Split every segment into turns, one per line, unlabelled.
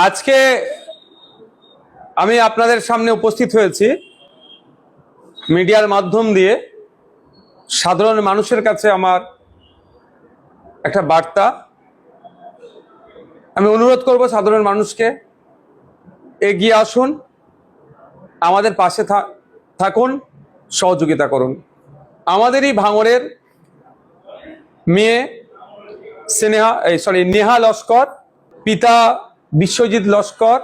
আজকে আমি আপনাদের সামনে উপস্থিত হয়েছি মিডিয়ার মাধ্যম দিয়ে সাধারণ মানুষের কাছে আমার একটা বার্তা। আমি অনুরোধ করব সাধারণ মানুষকে এগিয়ে আসুন, আমাদের পাশে থাকুন, সহযোগিতা করুন। আমাদেরই ভাঙড়ের মেয়ে নেহা লস্কর, পিতা বিশ্বজিৎ লস্কর,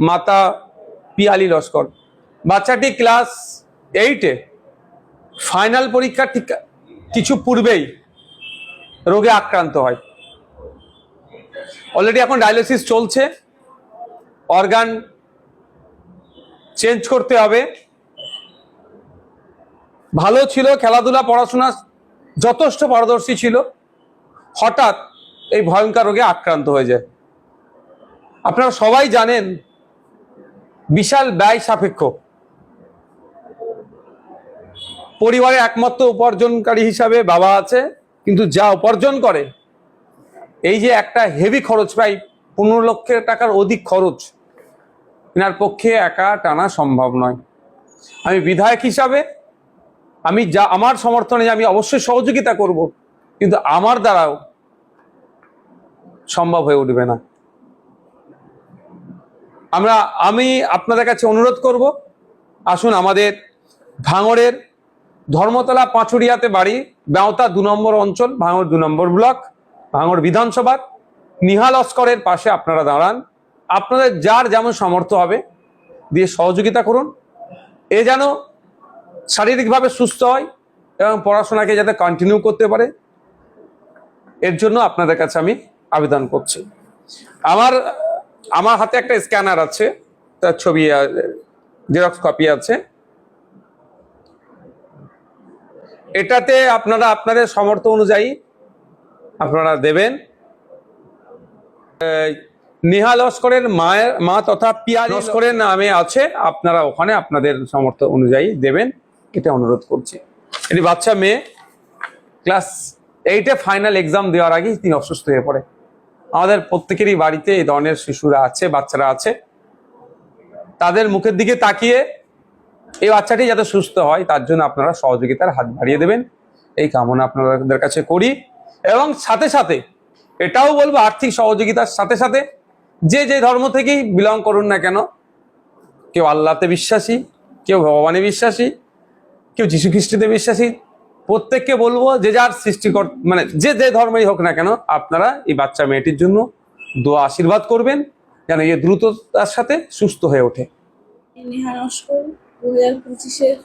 মাতা পিয়ালি লস্কর। বাচ্চাটি ক্লাস 8-এ ফাইনাল পরীক্ষার ঠিক কিছু পূর্বেই রোগে আক্রান্ত হয়। অলরেডি এখন ডায়ালিসিস চলছে, অর্গান চেঞ্জ করতে হবে। ভালো ছিল, খেলাধুলা পড়াশোনা যথেষ্ট পারদর্শী ছিল, হঠাৎ এই ভয়ঙ্কর রোগে আক্রান্ত হয়ে যায়। আপনারা সবাই জানেন বিশাল ব্যয় সাপেক্ষ। পরিবারের একমাত্র উপার্জনকারী হিসাবে বাবা আছে, কিন্তু যা উপার্জন করে, এই যে একটা হেভি খরচ, প্রায় 15 লক্ষ টাকার অধিক খরচ, এনার পক্ষে একা টানা সম্ভব নয়। আমি বিধায়ক হিসাবে আমি আমার সমর্থনে আমি অবশ্যই সহযোগিতা করব, কিন্তু আমার দ্বারাও সম্ভব হয়ে উঠবে না। আমি আপনাদের কাছে অনুরোধ করব, আসুন আমাদের ভাঙড়ের ধর্মতলা পাঁচুরিয়াতে বাড়ি, বেওতা 2 নম্বর অঞ্চল, ভাঙড় 2 নম্বর ব্লক, ভাঙড় বিধানসভার নেহা লস্করের পাশে আপনারা দাঁড়ান। আপনাদের যার যেমন সামর্থ্য হবে দিয়ে সহযোগিতা করুন, এ যেন শারীরিকভাবে সুস্থ হয় এবং পড়াশোনাকে যাতে কন্টিনিউ করতে পারে, এর জন্য আপনাদের কাছে আমি আবেদন করছি। আমার হাতে একটা স্ক্যানার আছে, তার ছবি জেরক্স কপি আছে। এটাতে আপনারা আপনাদের সামর্থ্য অনুযায়ী আপনারা দেবেন। নেহা লস্করের মা তথা পিয়ালি লস্করের নামে আছে, আপনারা ওখানে আপনাদের সামর্থ্য অনুযায়ী দেবেন, এটা অনুরোধ করছি। এটি বাচ্চা মেয়ে, ক্লাস 8-এ ফাইনাল এক্সাম দেওয়ার আগেই তিনি অসুস্থ হয়ে পড়ে। আমাদের প্রত্যেকেরই বাড়িতে এই ধরনের শিশুরা আছে, বাচ্চারা আছে। তাদের মুখের দিকে তাকিয়ে এই বাচ্চাটি যাতে সুস্থ হয় তার জন্য আপনারা সহযোগিতার হাত বাড়িয়ে দেবেন, এই কামনা আপনাদের কাছে করি। এবং সাথে সাথে এটাও বলবো, আর্থিক সহযোগিতার সাথে সাথে যে ধর্ম থেকেই বিলং করুন না কেন, কেউ আল্লাহতে বিশ্বাসী, কেউ ভগবানে বিশ্বাসী, কেউ যীশু খ্রিস্টতে বিশ্বাসী, প্রত্যেককে বলবো যে যার সৃষ্টিকর মানে যে ধর্মেই হোক না কেন, আপনারা এই বাচ্চা মেয়েটির জন্য দোয়া আশীর্বাদ করবেন যেন এ দ্রুততার সাথে সুস্থ হয়ে ওঠে।
নেহা লস্কর 2025-এর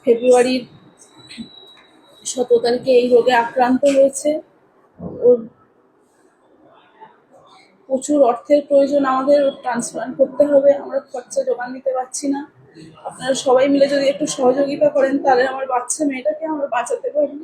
ফেব্রুয়ারির 17 তারিখে এই রোগে আক্রান্ত হয়েছে। ওর প্রচুর অর্থের প্রয়োজন, আমাদের ট্রান্সপ্লান্ট করতে হবে, আমরা খরচা জোগান দিতে পারছি না। আপনারা সবাই মিলে যদি একটু সহযোগিতা করেন তাহলে আমার বাচ্চা মেয়েটাকে আমরা বাঁচাতে পারি।